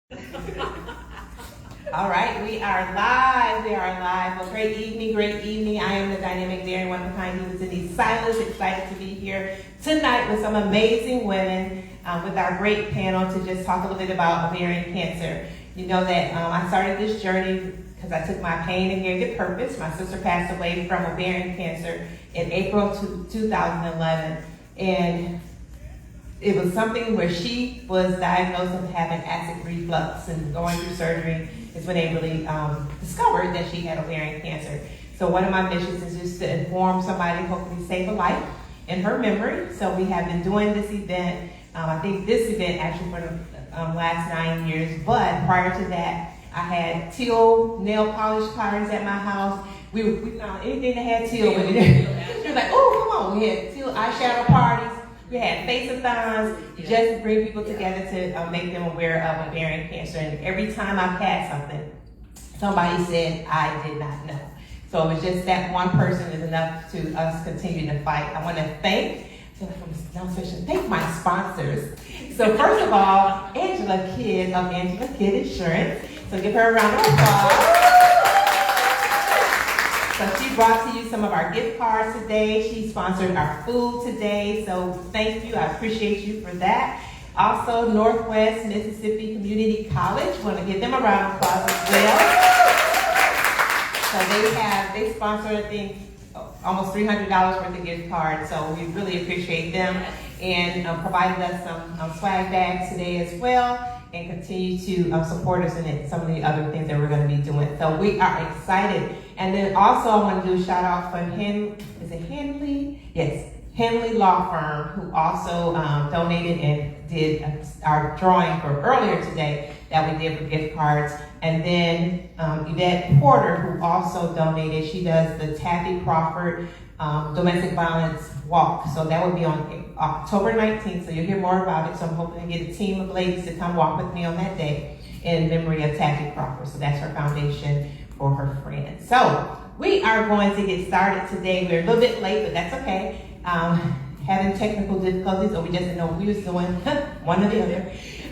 All right, we are live. We are live. Well, great evening, great evening. I am the dynamic Darren, one of a kind who is Denise Silas. Excited to be here tonight with some amazing women with our great panel to just talk a little bit about ovarian cancer. You know that I started this journey because I took my pain and gave it purpose. My sister passed away from ovarian cancer in April 2011, and it was something where she was diagnosed with having acid reflux, and going through surgery is when they really discovered that she had ovarian cancer. So one of my missions is just to inform somebody, hopefully save a life in her memory. So we have been doing this event, I think this event actually for the last 9 years, but prior to that, I had Teal nail polish parties at my house. We found anything that had Teal in it. She was like, oh, come on. We had Teal eyeshadow parties. We had face-a-thons just to bring people together to make them aware of ovarian cancer. And every time I passed something, somebody said, I did not know. So it was just that one person is enough to us continue to fight. I want to thank my sponsors. So first of all, Angela Kidd of Angela Kidd Insurance. So give her a round of applause. So she brought to you some of our gift cards today. She sponsored our food today. So thank you. I appreciate you for that. Also, Northwest Mississippi Community College. Want to give them a round of applause as well. So they sponsored, I think, almost $300 worth of gift cards. So we really appreciate them, and provided us some swag bags today as well, and continue to support us in some of the other things that we're going to be doing. So we are excited. And then also I want to do a shout out for Henley? Yes, Henley Law Firm, who also donated and did our drawing for earlier today that we did for gift cards. And then Yvette Porter, who also donated. She does the Taffy Crawford Domestic Violence Walk. So that will be on October 19th. So you'll hear more about it. So I'm hoping to get a team of ladies to come walk with me on that day in memory of Taffy Crawford. So that's her foundation for her friends. So we are going to get started today. We're a little bit late, but that's okay. Having technical difficulties, or we just didn't know what we was doing, one or the other.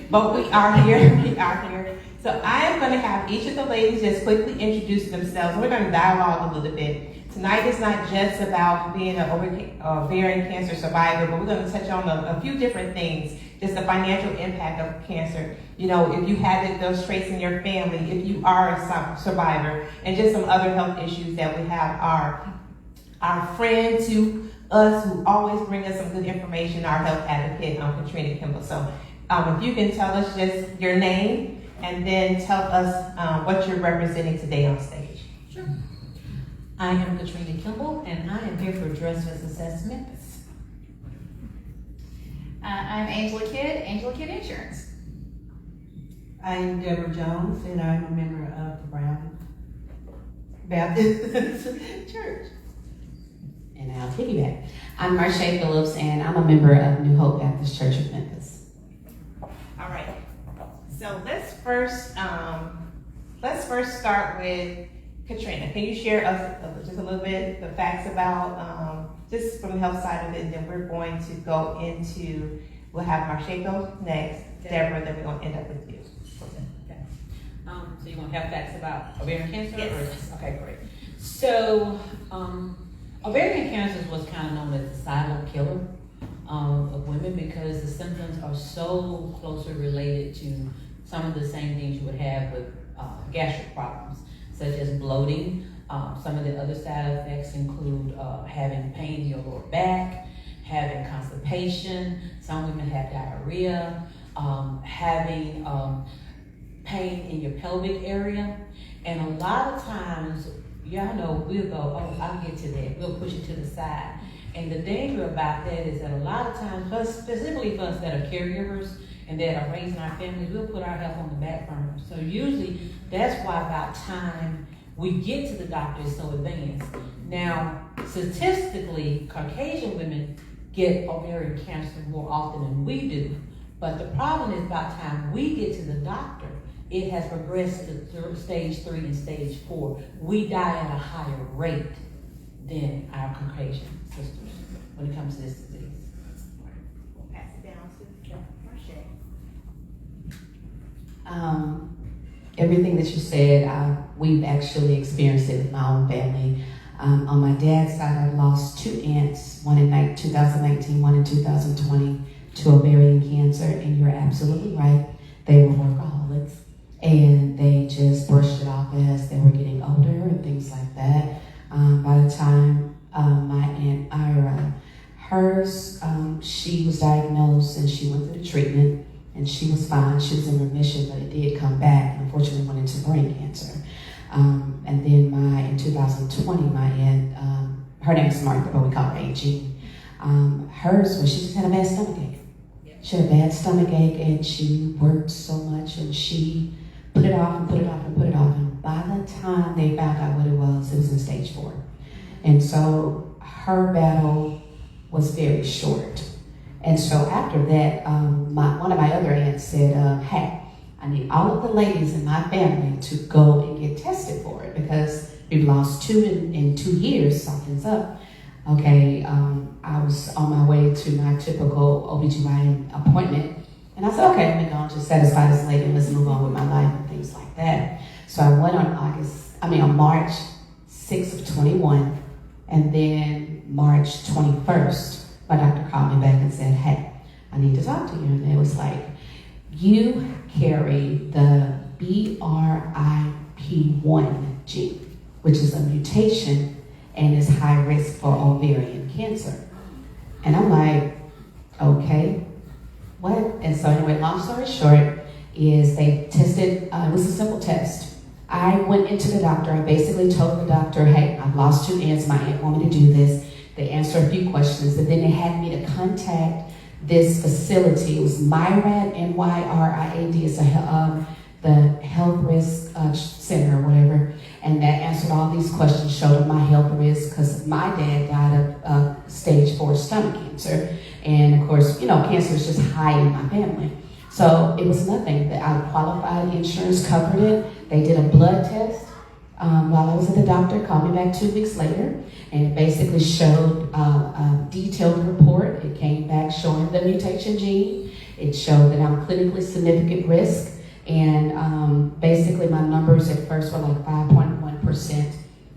But we are here. We are here. So I am going to have each of the ladies just quickly introduce themselves. We're going to dialogue a little bit. Tonight is not just about being an ovarian cancer survivor, but we're going to touch on a few different things. Just the financial impact of cancer. You know, if you have those traits in your family, if you are a survivor, and just some other health issues that we have. Our friend to us who always bring us some good information, our health advocate, Katrina Kimball. So if you can tell us just your name, and then tell us what you're representing today on stage. Sure. I am Katrina Kimball, and I am here for Dress for Success Memphis. I'm Angela Kidd Insurance. I'm Deborah Jones, and I'm a member of the Brown Baptist Church. And I'll piggyback. I'm Marcia Phillips, and I'm a member of New Hope Baptist Church of Memphis. All right. So let's first start with Katrina. Can you share us just a little bit the facts about just from the health side of it, and then we're going to go into, we'll have Marcia go next, Deborah, then we're going to end up with you. Okay. So you want to have facts about ovarian cancer? Yes. Okay, great. So ovarian cancer was kind of known as the silent killer of women, because the symptoms are so closely related to some of the same things you would have with gastric problems, such as bloating. Some of the other side effects include having pain in your lower back, having constipation. Some women have diarrhea, having pain in your pelvic area. And a lot of times, y'all know, we'll go, oh, I'll get to that. We'll push it to the side. And the danger about that is that a lot of times, specifically for us that are caregivers and that are raising our families, we'll put our health on the back burner. So usually that's why about time we get to the doctor is so advanced. Now, statistically, Caucasian women get ovarian cancer more often than we do. But the problem is by the time we get to the doctor, it has progressed to stage 3 and stage 4. We die at a higher rate than our Caucasian sisters when it comes to this disease. We'll pass it down to Marcia. Everything that you said, we've actually experienced it with my own family. On my dad's side, I've lost 2 aunts, one in 2019, one in 2020, to ovarian cancer, and you're absolutely right. They were workaholics, and they just brushed it off as they were getting older and things like that. By the time my Aunt Ira, she was diagnosed and she went through the treatment, and she was fine. She was in remission, but it did come back, and unfortunately went into brain cancer. And then in 2020, my aunt, her name is Martha, but we call her Aunt Jean. Hers was, she just had a bad stomach ache. She had a bad stomach ache, and she worked so much, and she put it off and put it off and put it off. And by the time they found out what it was in stage 4. And so her battle was very short. And so after that, one of my other aunts said, hey, I need all of the ladies in my family to go and get tested for it because we've lost 2 in 2 years, something's up. Okay, I was on my way to my typical OBGYN appointment, and I said, okay, let me go and just satisfy this lady and let's move on with my life and things like that. So I went on March 6th of 21, and then March 21st, my doctor called me back and said, hey, I need to talk to you. And it was like, you carry the BRIP1 gene, which is a mutation and is high risk for ovarian cancer. And I'm like, okay, what? And so anyway, long story short, is they tested, it was a simple test. I went into the doctor, I basically told the doctor, hey, I've lost 2 aunts, my aunt wanted me to do this. They answered a few questions, and then they had me to contact this facility. It was MyRAD, MYRIAD, it's the Health Risk Center or whatever, and that answered all these questions, showed them my health risk, because my dad died of stage 4 stomach cancer, and of course, cancer is just high in my family. So it was nothing. That I qualified, insurance covered it. They did a blood test while I was at the doctor, called me back 2 weeks later, and it basically showed a detailed report. It came back showing the mutation gene. It showed that I'm clinically significant risk, and basically my numbers at first were like 5.1%.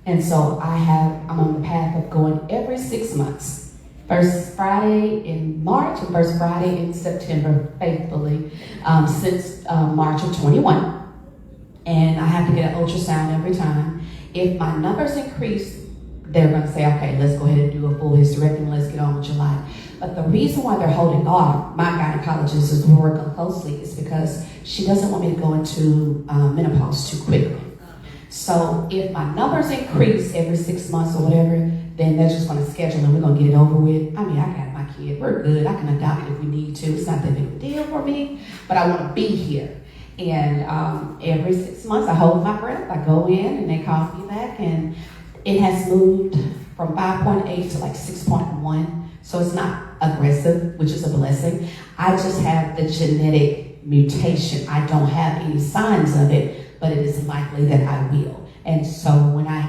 And so I'm on the path of going every 6 months. First Friday in March and first Friday in September, faithfully, since March of 21. And I have to get an ultrasound every time. If my numbers increase, they're going to say, okay, let's go ahead and do a full hysterectomy, let's get on with your life. But the reason why they're holding off, my gynecologist is working closely, is because she doesn't want me to go into menopause too quickly. So if my numbers increase every 6 months or whatever, then they're just going to schedule and we're going to get it over with. I mean, I got my kid, we're good. I can adopt it if we need to. It's not that big of a deal for me, but I want to be here. And every 6 months I hold my breath. I go in and they call me back, and it has moved from 5.8 to like 6.1. So it's not aggressive, which is a blessing. I just have the genetic mutation. I don't have any signs of it, but it is likely that I will. And so when I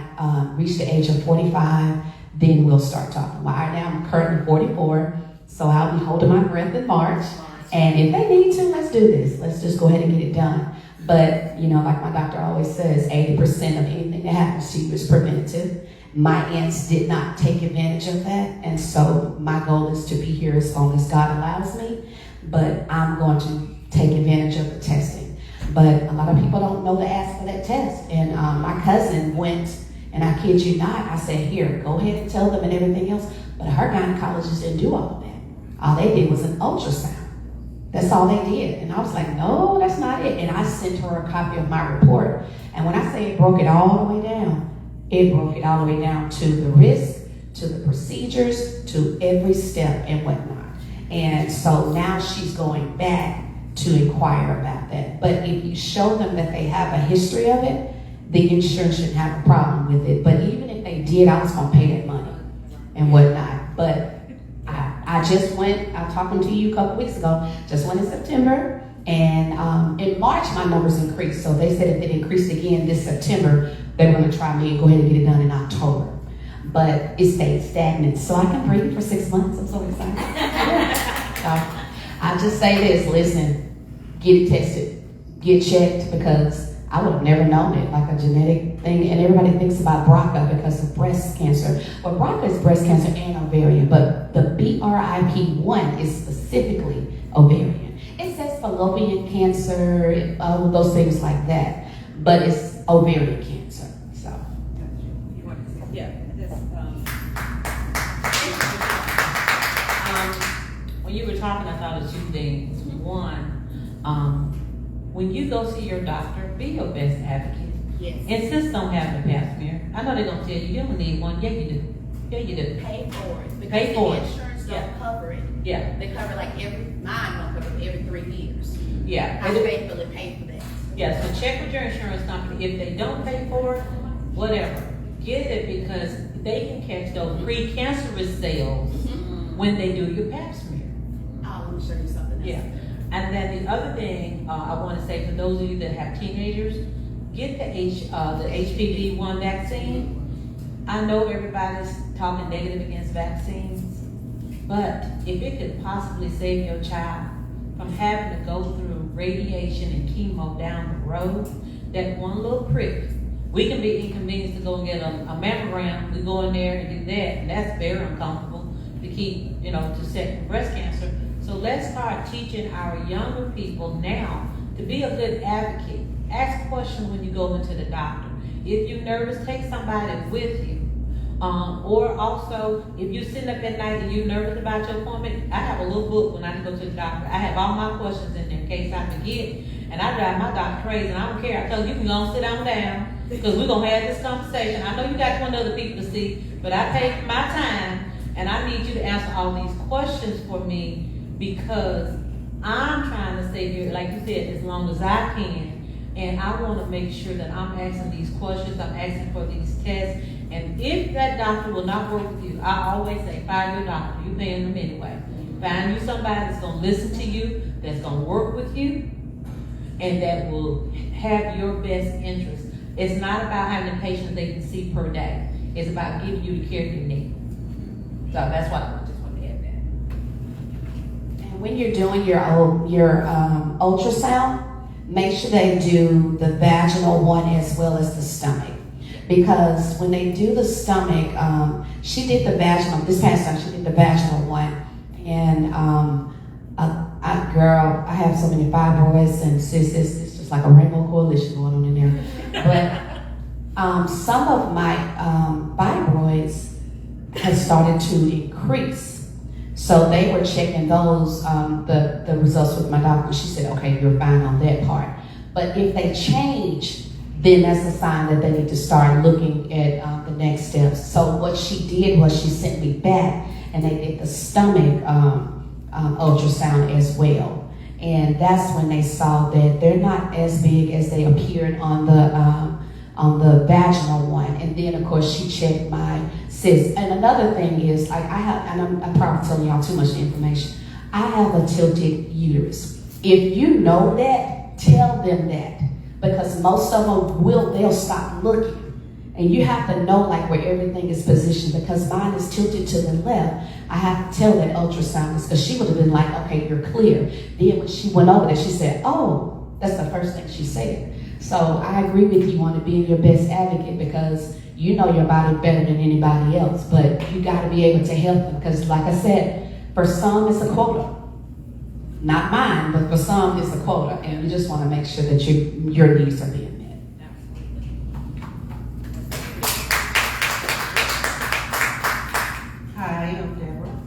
reach the age of 45, then we'll start talking. Well, right now I'm currently 44, so I'll be holding my breath in March. And if they need to, let's do this. Let's just go ahead and get it done. But, like my doctor always says, 80% of anything that happens to you is preventative. My aunts did not take advantage of that. And so my goal is to be here as long as God allows me. But I'm going to take advantage of the testing. But a lot of people don't know to ask for that test. And my cousin went, and I kid you not, I said, here, go ahead and tell them and everything else. But her gynecologist didn't do all of that. All they did was an ultrasound. That's all they did. And I was like, no, that's not it. And I sent her a copy of my report. And when I say it broke it all the way down, it broke it all the way down to the risk, to the procedures, to every step and whatnot. And so now she's going back to inquire about that. But if you show them that they have a history of it, the insurance shouldn't have a problem with it. But even if they did, I was going to pay that money and whatnot. But I just went, I was talking to you a couple weeks ago, just went in September, and in March my numbers increased. So they said if it increased again this September, they were going to try me and go ahead and get it done in October. But it stayed stagnant, so I can breathe for 6 months. I'm so excited. So I just say this, listen, get it tested. get checked because I would have never known it, like a genetic thing. And everybody thinks about BRCA because of breast cancer. But BRCA is breast cancer and ovarian, but the BIP1 is specifically ovarian. It says fallopian cancer, those things like that, but it's ovarian cancer. So. Yeah, when you were talking, I thought of two things. One, when you go see your doctor, be your best advocate. Yes. Insist on having a pap smear. I know they're gonna tell you you don't need one. Yeah, you do. Yeah, you do. Pay for it. Because Pay for the it. insurance don't cover it. Yeah, They cover like mine don't cover it every 3 years. yeah. I faithfully pay for that. Yeah, so check with your insurance company. If they don't pay for it, whatever. Get it because they can catch those precancerous cells when they do your pap smear. I want to show you something else. Yeah. And then the other thing I want to say for those of you that have teenagers, get the HPV-1 vaccine. I know everybody's talking negative against vaccines, but if it could possibly save your child from having to go through radiation and chemo down the road, that one little prick, we can be inconvenienced to go and get a mammogram. We go in there and do that, and that's very uncomfortable to keep, to set for breast cancer. So let's start teaching our younger people now to be a good advocate. Ask questions when you go into the doctor. If you're nervous, take somebody with you. Or also, if you're sitting up at night and you're nervous about your appointment, I have a little book when I go to the doctor. I have all my questions in there in case I forget. And I drive my doctor crazy, and I don't care. I tell you can go and sit down, because we're going to have this conversation. I know you got 20 other people to see, but I take my time, and I need you to answer all these questions for me, because I'm trying to stay here, like you said, as long as I can. And I want to make sure that I'm asking these questions, I'm asking for these tests. And if that doctor will not work with you, I always say, find your doctor. You're paying them anyway. Find you somebody that's going to listen to you, that's going to work with you, and that will have your best interest. It's not about how many patients they can see per day. It's about giving you the care you need. So that's why I just want to add that. And when you're doing your ultrasound, make sure they do the vaginal one as well as the stomach. Because when they do the stomach, she did the vaginal, this past time she did the vaginal one. And girl, I have so many fibroids and cysts, it's just like a rainbow coalition going on in there. But some of my fibroids have started to increase. So they were checking those, the results with my doctor. She said, okay, you're fine on that part. But if they change, then that's a sign that they need to start looking at the next steps. So what she did was she sent me back, and they did the stomach ultrasound as well. And that's when they saw that they're not as big as they appeared on the vaginal one. And then of course she checked my cysts. And another thing is, like I'm probably telling y'all too much information. I have a tilted uterus. If you know that, tell them that. Because most of them they'll stop looking. And you have to know like where everything is positioned, because mine is tilted to the left. I have to tell that ultrasoundist, because she would have been like, okay, you're clear. Then when she went over there, she said, oh, that's the first thing she said. So I agree with you on being your best advocate, because you know your body better than anybody else, but you got to be able to help them, because like I said, for some it's a quota. Not mine, but for some it's a quota, and you just want to make sure that your needs are being met. Hi, I'm Deborah.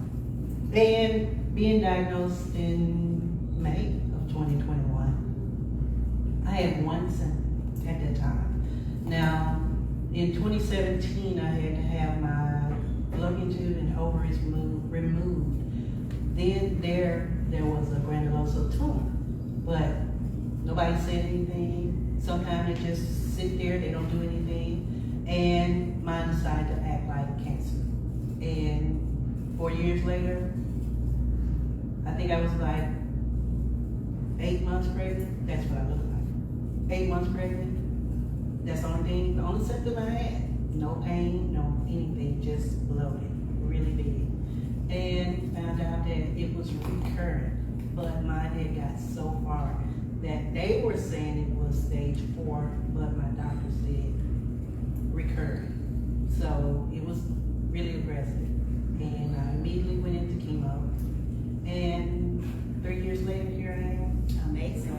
And being diagnosed in May of 2021, I had one symptom at that time. Now, in 2017, I had to have my fallopian tube and ovaries removed. Then there was a granulosa tumor, but nobody said anything. Sometimes they just sit there, they don't do anything, and mine decided to act like cancer. And 4 years later, I think I was like 8 months pregnant. That's what I look like. 8 months pregnant. That's the only thing, the only symptom I had. No pain, no anything, just bloated, really big. And found out that it was recurrent, but mine had got so far that they were saying it was stage 4, but my doctor said recurring. So it was really aggressive. And I immediately went into chemo. And 3 years later, here I am. Amazing.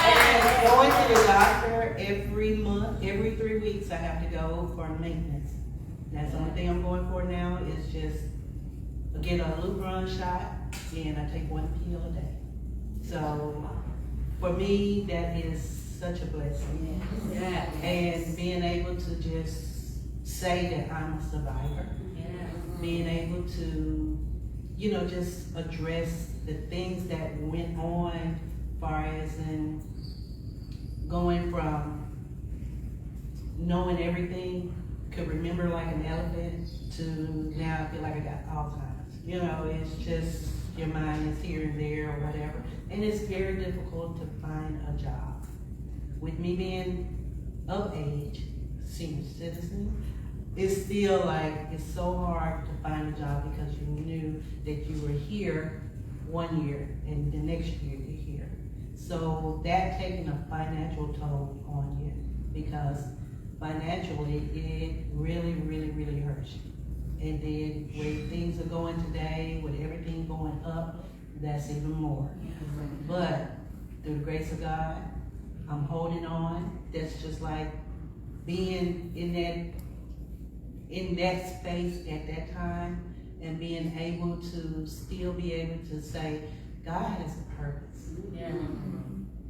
And going to the doctor every month, every 3 weeks, I have to go for maintenance. That's the only thing I'm going for now is just get a Lupron shot, and I take 1 pill a day. So for me, that is such a blessing. Yeah. And being able to just say that I'm a survivor, being able to, you know, just address the things that went on, far as in going from knowing everything, could remember like an elephant, to now I feel like I got Alzheimer's. You know, it's just your mind is here and there or whatever. And it's very difficult to find a job. With me being of age, senior citizen, it's still like, it's so hard to find a job because you knew that you were here 1 year and the next year you're here. So that taking a financial toll on you, because financially it really, really, really hurts you. And then where things are going today, with everything going up, that's even more. But through the grace of God, I'm holding on. That's just like being in that space at that time, and being able to still be able to say, God has a purpose. Yeah.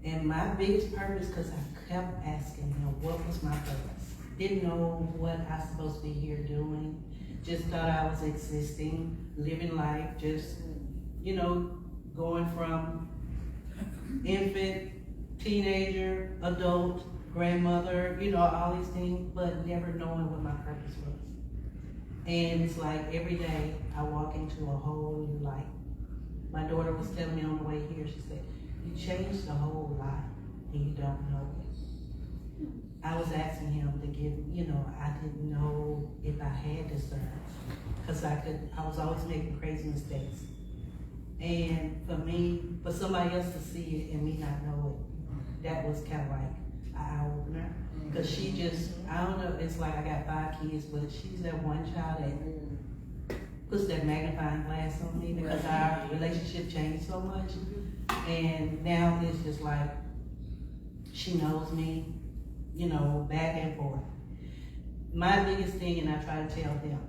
And my biggest purpose, because I kept asking him, what was my purpose? Didn't know what I was supposed to be here doing. Just thought I was existing, living life, just, you know, going from infant, teenager, adult, grandmother, you know, all these things, but never knowing what my purpose was. And it's like every day I walk into a whole new light. My daughter was telling me on the way here, she said, you changed the whole life and you don't know it. I was asking him to give, you know, I didn't know if I had discernment, because I was always making crazy mistakes. And for me, for somebody else to see it and me not know it, that was kind of like an eye-opener. Because she just, I don't know, it's like I got 5 kids, but she's that one child that puts that magnifying glass on me, because our relationship changed so much. And now it's just like, she knows me, you know, back and forth. My biggest thing, and I try to tell them,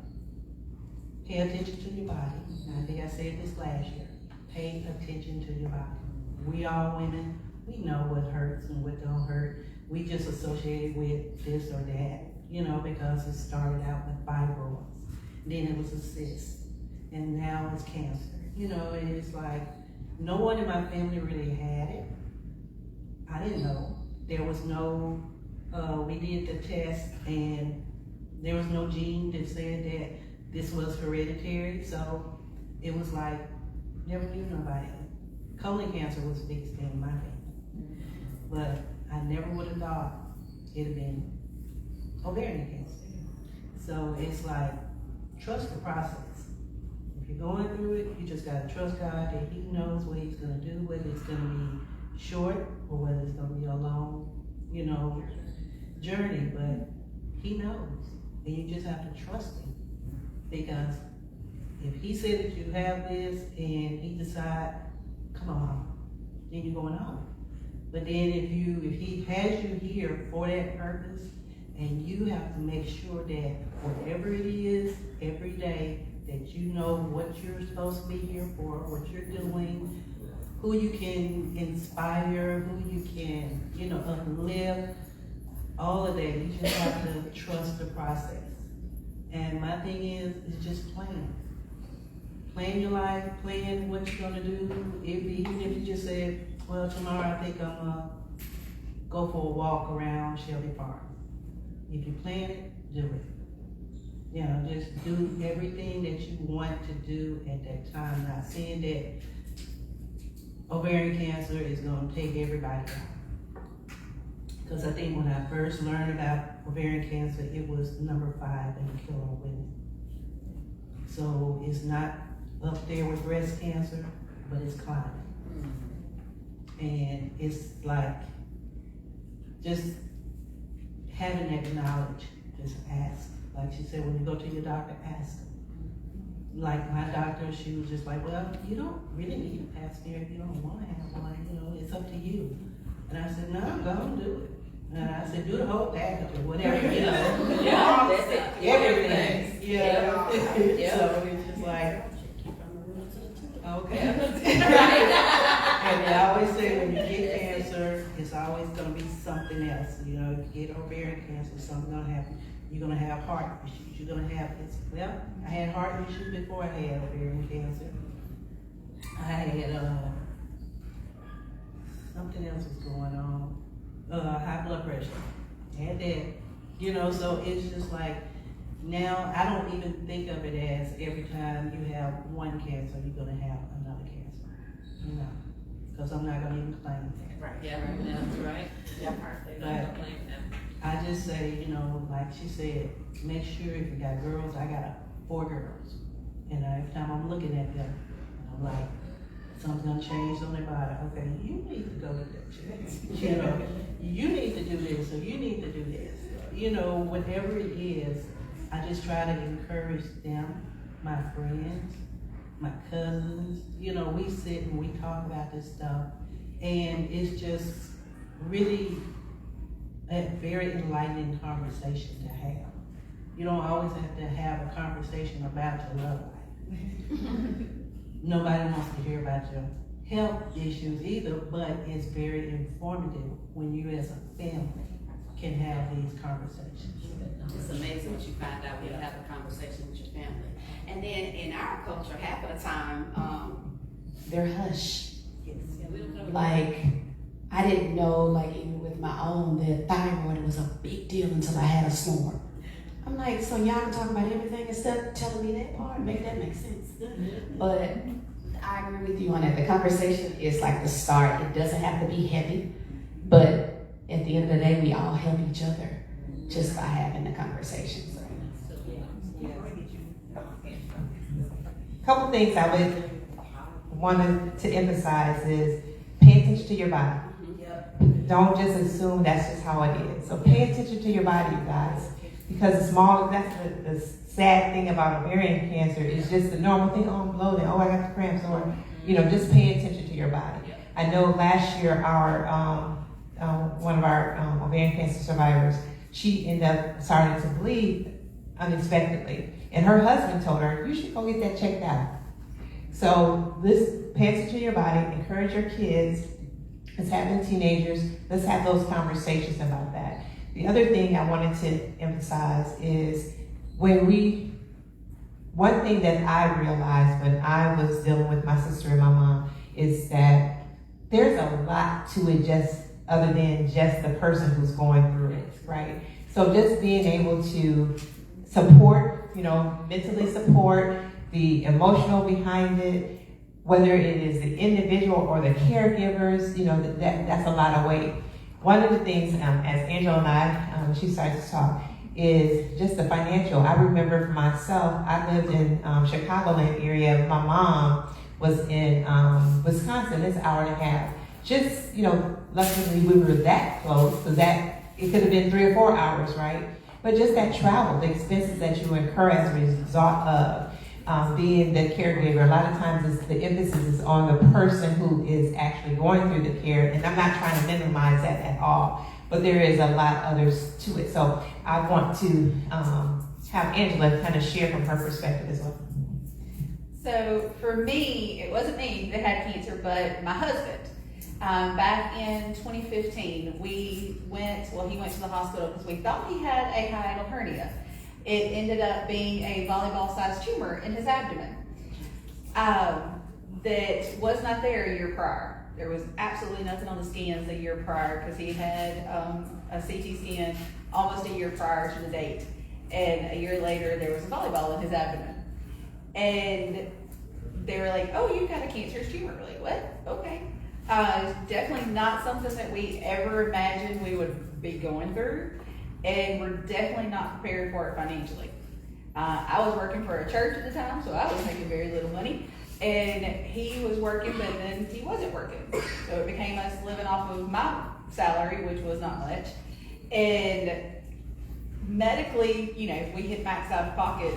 pay attention to your body. And I think I said this last year. Pay attention to your body. We all women, we know what hurts and what don't hurt. We just associate it with this or that, you know, because it started out with fibroids. Then it was a cyst. And now it's cancer. You know, and it's like, no one in my family really had it. I didn't know. There was no, we did the test and there was no gene that said that this was hereditary. So it was like, never knew nobody. Colon cancer was the biggest thing in my family. But I never would have thought it'd have been ovarian cancer. So it's like, trust the process. If you're going through it, you just gotta trust God that He knows what He's gonna do, whether it's gonna be short or whether it's gonna be a long, you know, journey, but He knows. And you just have to trust Him. Because if He said that you have this and He decide, come on, then you're going home. But then if He has you here for that purpose, and you have to make sure that whatever it is, every day, that you know what you're supposed to be here for, what you're doing, who you can inspire, who you can, you know, uplift, all of that. You just have to trust the process. And my thing is just plan. Plan your life, plan what you're gonna do. Even if you just said, well, tomorrow I think I'm gonna go for a walk around Shelby Park. If you plan it, do it. You know, just do everything that you want to do at that time. Not saying that ovarian cancer is gonna take everybody out. Because I think when I first learned about ovarian cancer, it was number 5 in the killer women. So it's not up there with breast cancer, but it's climbing. And it's like, just having that knowledge, just ask. Like she said, when you go to your doctor, ask them. Like my doctor, she was just like, well, you don't really need a pap smear if you don't want to have one, you know, it's up to you. And I said, no, go do it. And I said, do the whole package or whatever, you know. Yeah, that's it. Everything. Yeah. Yeah. So it's just like, okay. Right. And they always say when you get cancer, it's always gonna be something else. You know, if you get ovarian cancer, something's gonna happen. You're gonna have heart issues. You're gonna have this. Well, I had heart issues before I had ovarian cancer. I had something else was going on. High blood pressure. I had that. You know, so it's just like now I don't even think of it as every time you have one cancer, you're gonna have another cancer. You know. Because I'm not gonna even claim that. Right. Yeah, right now, that's right. Yeah. But I just say, you know, like she said, make sure if you got girls, I got 4 girls. And every time I'm looking at them, I'm like, something's gonna change on their body. Okay, you need to go get that check. You know, you need to do this or you need to do this. You know, whatever it is, I just try to encourage them, my friends, my cousins, you know, we sit and we talk about this stuff, and it's just really a very enlightening conversation to have. You don't always have to have a conversation about your love life. Nobody wants to hear about your health issues either, but it's very informative when you as a family can have these conversations. It's amazing what you find out when you have a conversation with your family. And then in our culture, half of the time, They're hush. yes, Like, I didn't know, like even with my own, that thyroid was a big deal until I had a snore. I'm like, so y'all can talk about everything instead of telling me that part, make that make sense. But I agree with you on that. The conversation is like the start. It doesn't have to be heavy, but at the end of the day, we all help each other just by having the conversation. So. Couple things I would want to emphasize is pay attention to your body. Don't just assume that's just how it is. So pay attention to your body, you guys. Because that's the sad thing about ovarian cancer is just the normal thing, oh, I'm bloated, oh, I got the cramps, or, you know, just pay attention to your body. I know last year our one of our ovarian cancer survivors, she ended up starting to bleed unexpectedly. And her husband told her, you should go get that checked out. So pay attention to your body, encourage your kids, let's have teenagers, let's have those conversations about that. The other thing I wanted to emphasize is one thing that I realized when I was dealing with my sister and my mom is that there's a lot to it just other than just the person who's going through it, right? So just being able to support, you know, mentally support, the emotional behind it, whether it is the individual or the caregivers, you know, that's a lot of weight. One of the things, as Angela and I, when she started to talk, is just the financial. I remember for myself, I lived in Chicagoland area. My mom was in Wisconsin. It's an hour and a half. Just, you know, luckily we were that close, because it could have been 3 or 4 hours, right? But just that travel, the expenses that you incur as a result of being the caregiver, a lot of times the emphasis is on the person who is actually going through the care, and I'm not trying to minimize that at all, but there is a lot others to it. So I want to have Angela kind of share from her perspective as well. So for me, it wasn't me that had cancer, but my husband. Back in 2015, he went to the hospital because we thought he had a hiatal hernia. It ended up being a volleyball-sized tumor in his abdomen that was not there a year prior. There was absolutely nothing on the scans a year prior because he had a CT scan almost a year prior to the date. And a year later, there was a volleyball in his abdomen. And they were like, oh, you've got a cancerous tumor. We're like, what? Okay. Definitely not something that we ever imagined we would be going through. And we're definitely not prepared for it financially. I was working for a church at the time, so I was making very little money. And he was working, but then he wasn't working. So it became us living off of my salary, which was not much. And medically, you know, we hit max out of pocket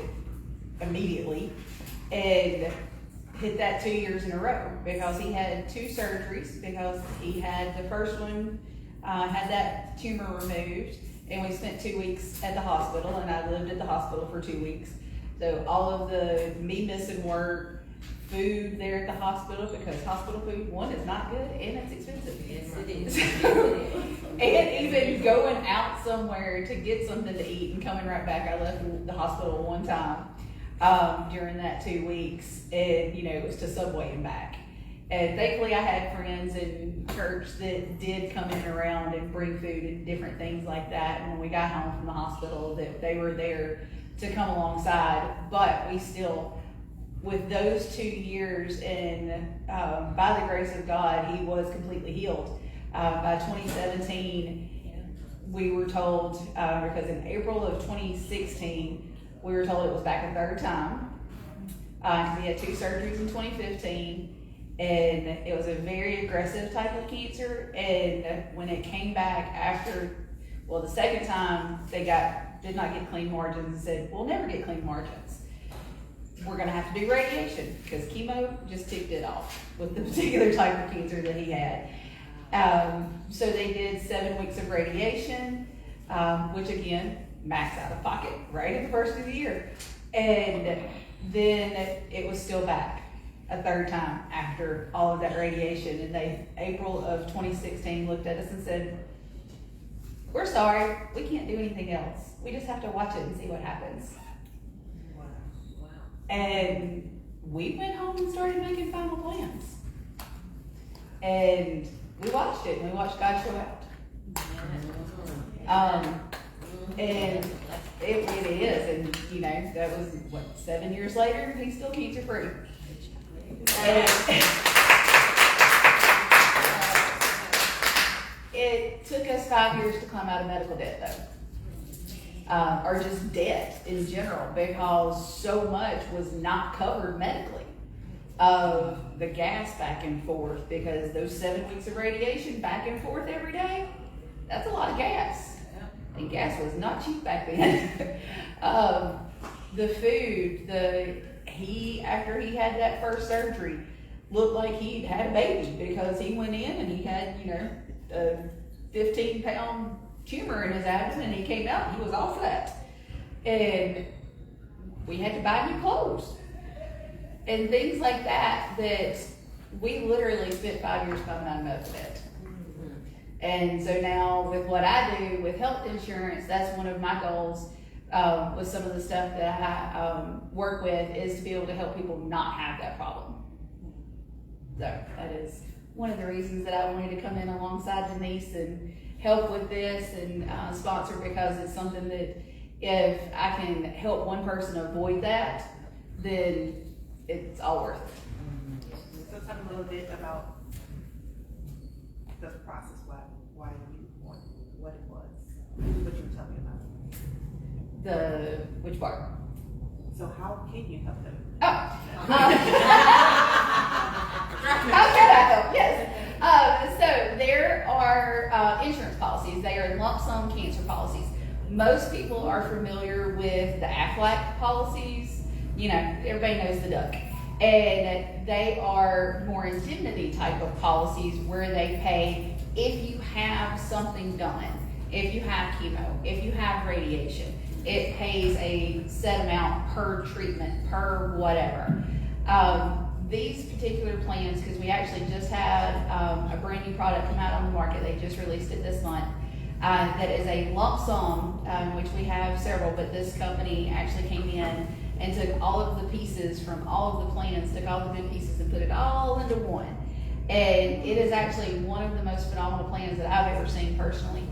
immediately and hit that 2 years in a row because he had 2 surgeries, because he had the first one, had that tumor removed, and we spent 2 weeks at the hospital, and I lived at the hospital for 2 weeks. So all of me missing work, food there at the hospital, because hospital food, one, is not good and it's expensive. Yes, it is. And even going out somewhere to get something to eat and coming right back. I left the hospital one time during that 2 weeks, and you know, it was to Subway and back. And thankfully I had friends in church that did come in around and bring food and different things like that. And when we got home from the hospital, that they were there to come alongside. But we still, with those 2 years, and by the grace of God, he was completely healed. By 2017, we were told, because in April of 2016, we were told it was back a 3rd time. He had 2 surgeries in 2015, and it was a very aggressive type of cancer. And when it came back after, well, the 2nd time, they did not get clean margins and said, we'll never get clean margins. We're gonna have to do radiation, because chemo just ticked it off with the particular type of cancer that he had. So they did 7 weeks of radiation, which again, max out of pocket right at the first of the year. And then it was still back a 3rd time after all of that radiation. And they, April of 2016, looked at us and said, we're sorry, we can't do anything else. We just have to watch it and see what happens. And we went home and started making final plans. And we watched it, and we watched God show out. And it really is. And, you know, that was, 7 years later, he's still cancer free. It took us 5 years to climb out of medical debt, though. Or just debt in general, because so much was not covered medically. Of the gas back and forth, because those 7 weeks of radiation back and forth every day, that's a lot of gas. And gas was not cheap back then. The food, after he had that first surgery, looked like he'd had a baby, because he went in and he had, you know, a 15-pound tumor in his abdomen, and he came out and he was all flat. And we had to buy new clothes. And things like that, that we literally spent 5 years coming out of medical debt. And so now with what I do with health insurance, that's one of my goals with some of the stuff that I work with, is to be able to help people not have that problem. So that is one of the reasons that I wanted to come in alongside Denise and help with this and sponsor, because it's something that if I can help one person avoid that, then it's all worth it. So talk a little bit about the process, why you want what it was, what you were telling me about. Which part? So how can you help them? Oh. How can I help? Yes. So there are insurance policies. They are lump sum cancer policies. Most people are familiar with the Aflac policies. You know, everybody knows the duck. And they are more indemnity type of policies, where they pay if you have something done, if you have chemo, if you have radiation. It pays a set amount per treatment, per whatever. These particular plans, because we actually just had a brand new product come out on the market, they just released it this month, that is a lump sum, which we have several, but this company actually came in and took all of the pieces from all of the plans, took all the good pieces and put it all into one. And it is actually one of the most phenomenal plans that I've ever seen personally,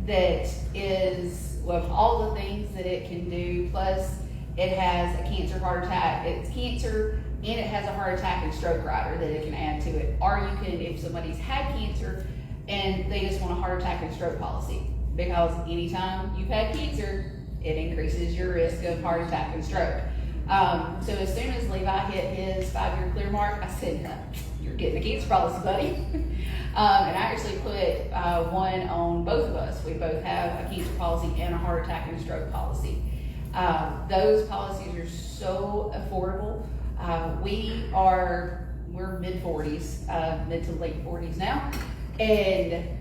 that is, with all the things that it can do, plus it has a cancer, heart attack, it's cancer, and it has a heart attack and stroke rider that it can add to it. Or you can, if somebody's had cancer and they just want a heart attack and stroke policy, because anytime you've had cancer, it increases your risk of heart attack and stroke. So as soon as Levi hit his 5-year clear mark, I said, you're getting a cancer policy, buddy. And I actually put one on both of us. We both have a cancer policy and a heart attack and stroke policy. Those policies are so affordable. We're mid-40s, mid to late 40s now. And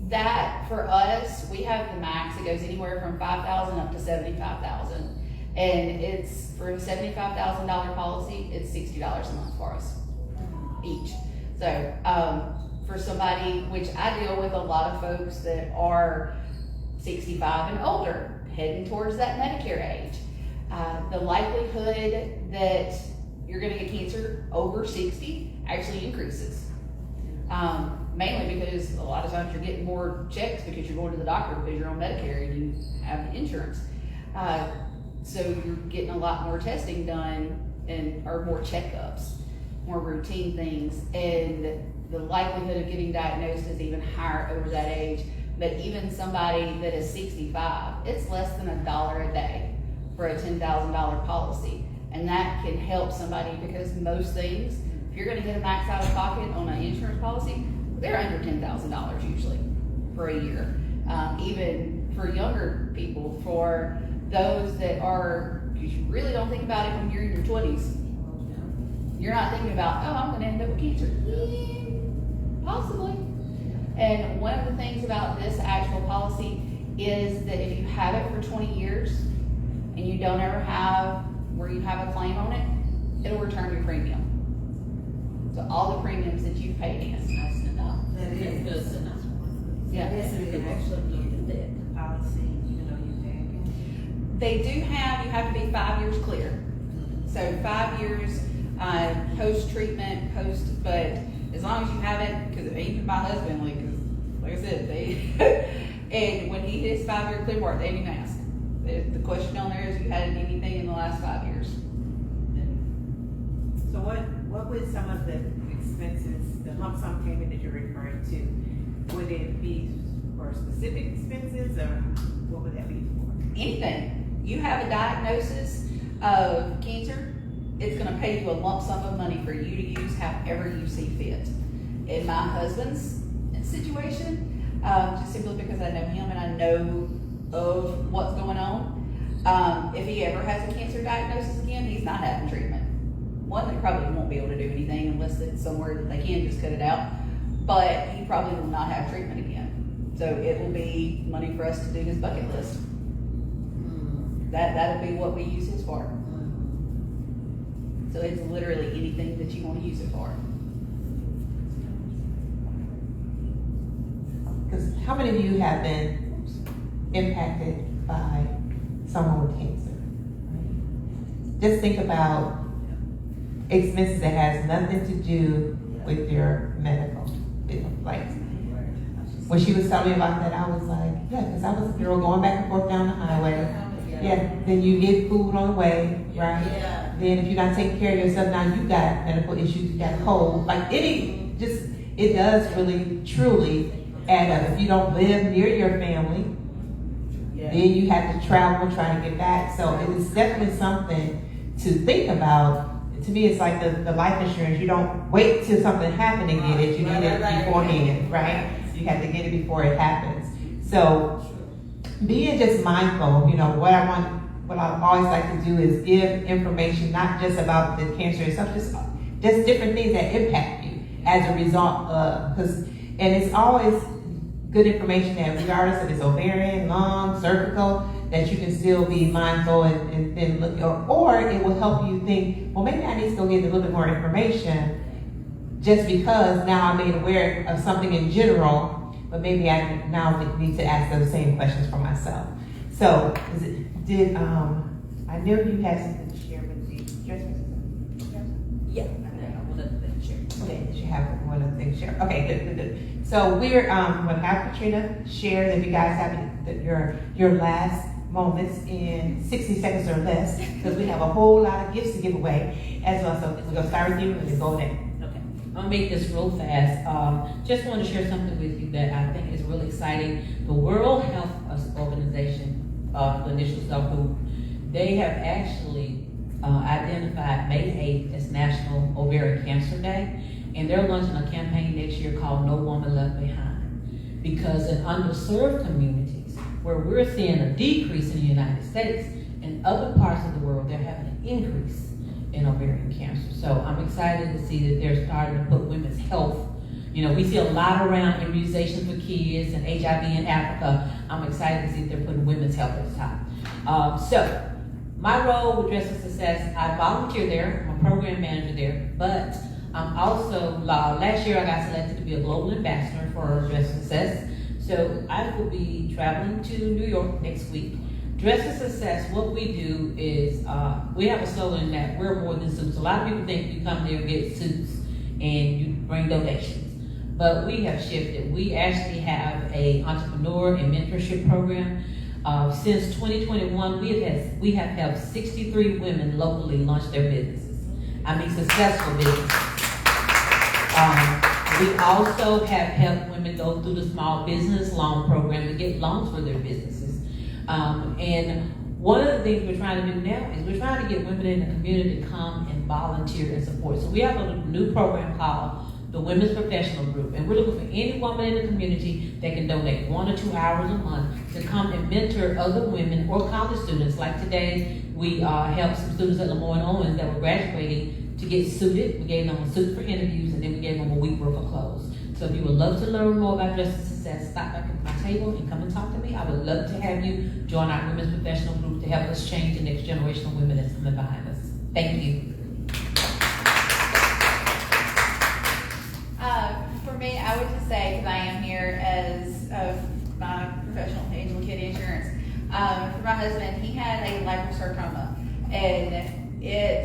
that for us, we have the max. It goes anywhere from $5,000 up to $75,000. And it's for a $75,000 policy, it's $60 a month for us each. So for somebody, which I deal with a lot of folks that are 65 and older, heading towards that Medicare age, the likelihood that you're going to get cancer over 60 actually increases. Mainly because a lot of times you're getting more checks because you're going to the doctor because you're on Medicare and you have insurance. So you're getting a lot more testing done or more checkups, more routine things, and the likelihood of getting diagnosed is even higher over that age. But even somebody that is 65, it's less than $1 a day for a $10,000 policy. And that can help somebody because most things, if you're gonna get a max out of pocket on an insurance policy, they're under $10,000 usually for a year. Even for younger people, for those that are, because you really don't think about it when you're in your 20s. You're not thinking about, oh, I'm gonna end up with cancer. Possibly. And one of the things about this actual policy is that if you have it for 20 years and you don't ever have where you have a claim on it, it'll return your premium. So all the premiums that you've paid in. Nice to know. That is. That's good to know. Yeah. Yes, and it actually looked at the policy, even though you had. They do have, you have to be 5 years clear. So 5 years post-treatment, but as long as you have it, because even my husband, like I said, and when he hit his 5-year clear mark, they didn't even ask. The question on there is, you had anything in the last 5 years? So what would some of the expenses, the lump sum payment that you're referring to, would it be for specific expenses or what would that be for? Anything. You have a diagnosis of cancer, it's gonna pay you a lump sum of money for you to use however you see fit. In my husband's situation, just simply because I know him and I know of what's going on, if he ever has a cancer diagnosis again, he's not having treatment. One, they probably won't be able to do anything unless it's somewhere that they can just cut it out, but he probably will not have treatment again. So it will be money for us to do his bucket list. That'll be what we use his for. So it's literally anything that you want to use it for. Because how many of you have been impacted by someone with cancer? Right? Just think about expenses that has nothing to do with your medical. Like when she was telling me about that, I was like, yeah, because I was a girl going back and forth down the highway. Yeah, then you get food on the way, right? Yeah. Then if you're not taking care of yourself, now you got medical issues, you got cold. Like it does really, truly add up. If you don't live near your family, then you have to travel trying to get back. So it is definitely something to think about. To me, it's like the life insurance. You don't wait till something happens to get it. You need it beforehand, right? You have to get it before it happens. So being just mindful, what I always like to do is give information, not just about the cancer itself, just different things that impact you as a result of, and it's always good information that regardless if it's ovarian, lung, cervical, that you can still be mindful and then look, or it will help you think, well, maybe I need to go get a little bit more information just because now I'm made aware of something in general, but maybe I now need to ask those same questions for myself. So, I know you had something to share with the dressers. Yeah. One other thing, sure. Okay, did you have one other thing to share? Okay, good. So we're going to have Katrina share that you guys have your last moments in 60 seconds or less, because we have a whole lot of gifts to give away as well. So we're going to start with you and then go there. Okay, I'll make this real fast. Just want to share something with you that I think is really exciting. The World Health Organization the initial self-group, they have actually identified May 8th as National Ovarian Cancer Day, and they're launching a campaign next year called No Woman Left Behind. Because in underserved communities, where we're seeing a decrease in the United States, in other parts of the world, they're having an increase in ovarian cancer. So I'm excited to see that they're starting to put women's health. You know, we see a lot around immunization for kids and HIV in Africa. I'm excited to see that they're putting women's health at the top. So my role with Dress for Success, I volunteer there. I'm a program manager there, but I'm also, last year I got selected to be a global ambassador for Dress for Success. So I will be traveling to New York next week. Dress for Success, what we do is, we have a slogan that we're more than suits. A lot of people think you come there and get suits and you bring donations. But we have shifted. We actually have a entrepreneur and mentorship program. Since 2021, we have helped 63 women locally launch their businesses. I mean, successful businesses. We also have helped women go through the small business loan program to get loans for their businesses. And one of the things we're trying to do now is we're trying to get women in the community to come and volunteer and support. So we have a new program called the Women's Professional Group, and we're looking for any woman in the community that can donate 1 or 2 hours a month to come and mentor other women or college students. Like today, we helped some students at Lemoyne Owens that were graduating to get suited. We gave them a suit for interviews, and then we gave them a week worth of clothes. So if you would love to learn more about Dress for Success, stop back at my table and come and talk to me. I would love to have you join our Women's Professional Group to help us change the next generation of women that's coming behind us. Thank you. For me, I would just say, because I am here as my professional Angel Kid Insurance, for my husband, he had a liposarcoma, and it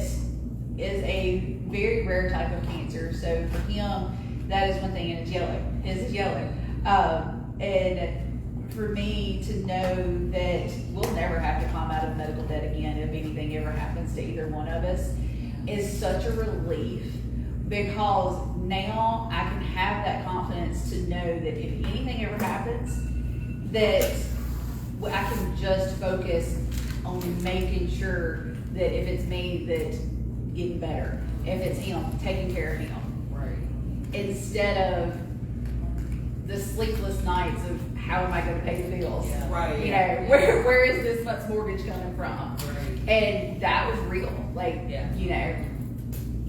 is a very rare type of cancer. So for him, that is one thing, and it's yellow. His is yellow. And for me to know that we'll never have to climb out of medical debt again if anything ever happens to either one of us is such a relief, because now I can have that confidence to know that if anything ever happens, that I can just focus on making sure that if it's me, that getting better. If it's him, taking care of him. Right. Instead of the sleepless nights of how am I going to pay the bills? Yeah. Right. You know, where is this much mortgage coming from? Right. And that was real. Like, Yeah. you know,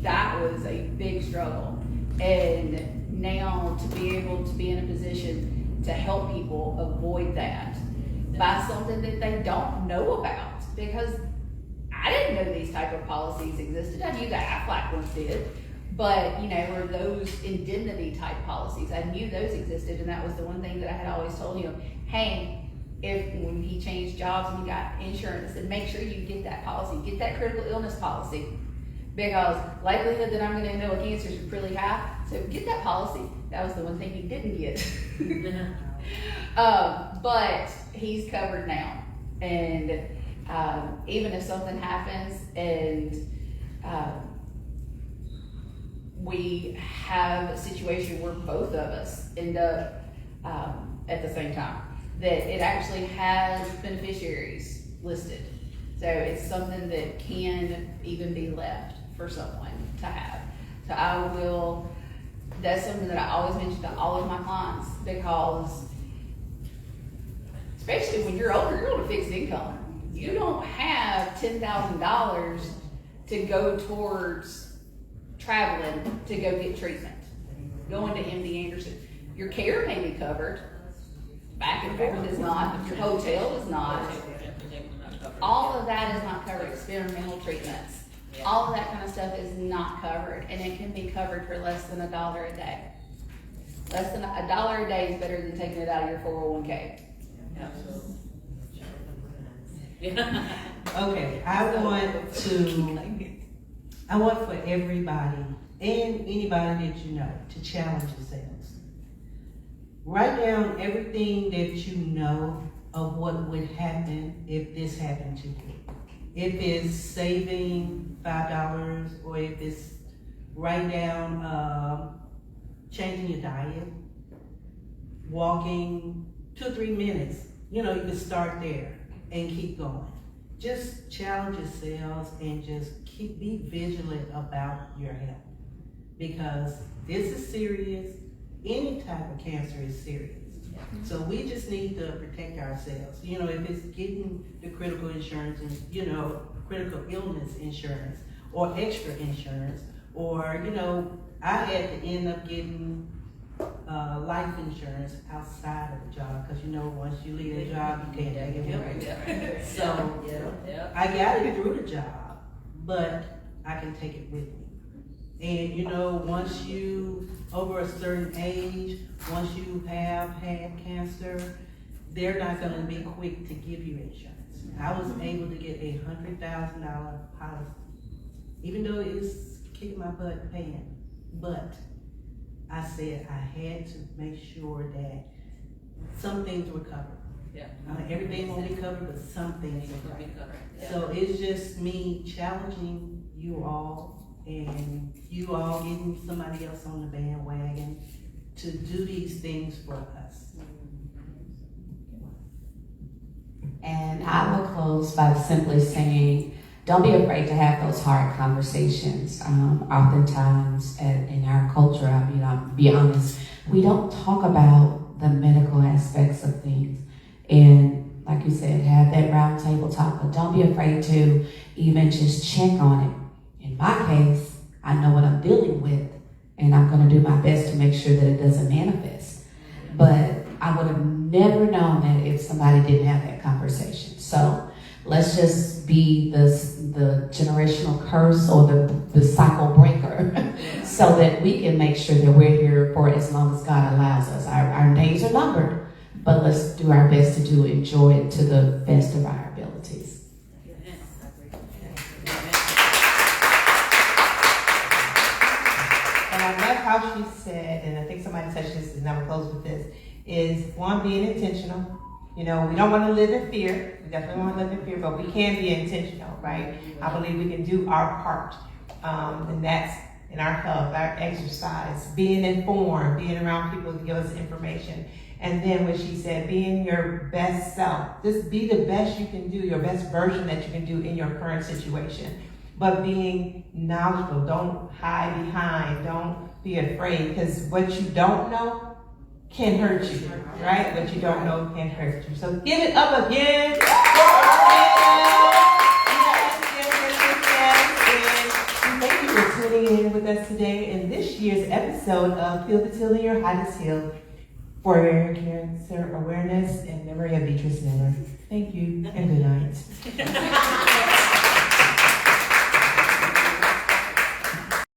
that was a big struggle. And now to be able to be in a position to help people avoid that by something that they don't know about, because I didn't know these type of policies existed. I knew that Aflac ones did, but you know, or those indemnity type policies, I knew those existed, and that was the one thing that I had always told him. Hey, when he changed jobs and he got insurance, I said, make sure you get that policy, get that critical illness policy, because likelihood that I'm going to end up with cancer is really high. So get that policy. That was the one thing he didn't get. But he's covered now, and even if something happens and we have a situation where both of us end up at the same time, that it actually has beneficiaries listed. So it's something that can even be left for someone to have. So that's something that I always mention to all of my clients, because especially when you're older, you're on a fixed income. You don't have $10,000 to go towards traveling to go get treatment, going to MD Anderson. Your care may be covered, back and forth is not, your hotel is not. All of that is not covered. Experimental treatments, all of that kind of stuff is not covered, and it can be covered for less than $1 a day. Less than $1 a day is better than taking it out of your 401k. Okay, I want for everybody and anybody that you know to challenge yourselves. Write down everything that you know of what would happen if this happened to you. If it's saving $5, or if it's write down changing your diet, walking 2 or 3 minutes. You know, you can start there. and keep going. Just challenge yourselves and just be vigilant about your health, because this is serious. Any type of cancer is serious. So we just need to protect ourselves. You know, if it's getting the critical insurance and, you know, critical illness insurance or extra insurance, or, you know, I had to end up getting life insurance outside of the job, because, you know, once you leave the job, you can't take it with you. So I got it through the job, but I can take it with me. And you know, once you over a certain age, once you have had cancer, they're not going to be quick to give you insurance. I was able to get a $100,000 policy, even though it's kicked my butt paying. But I said I had to make sure that some things were covered. Everything won't be covered, but some things will be covered. So it's just me challenging you all, and you all getting somebody else on the bandwagon to do these things for us. And I will close by simply saying, don't be afraid to have those hard conversations. Oftentimes in our culture, I'll be honest, we don't talk about the medical aspects of things. And like you said, have that round table talk, but don't be afraid to even just check on it. In my case, I know what I'm dealing with, and I'm going to do my best to make sure that it doesn't manifest. But I would have never known that if somebody didn't have that conversation. So let's just be the generational curse or the cycle breaker so that we can make sure that we're here for as long as God allows us. Our days are numbered, but let's do our best to enjoy it to the best of our abilities. And I love how she said, and I think somebody touched this, and I will close with this, is one, being intentional. You know, we don't want to live in fear. We definitely want to live in fear, but we can be intentional, right? I believe we can do our part. And that's in our health, our exercise, being informed, being around people to give us information. And then what she said, being your best self. Just be the best you can do, your best version that you can do in your current situation. But being knowledgeable, don't hide behind, don't be afraid, because what you don't know can hurt you, right? What you don't know can hurt you. So give it up again. And thank you for tuning in with us today in this year's episode of Feel the Teal in Your Hottest Heel for Cancer Awareness and Memory of Beatrice Miller. Thank you and good night.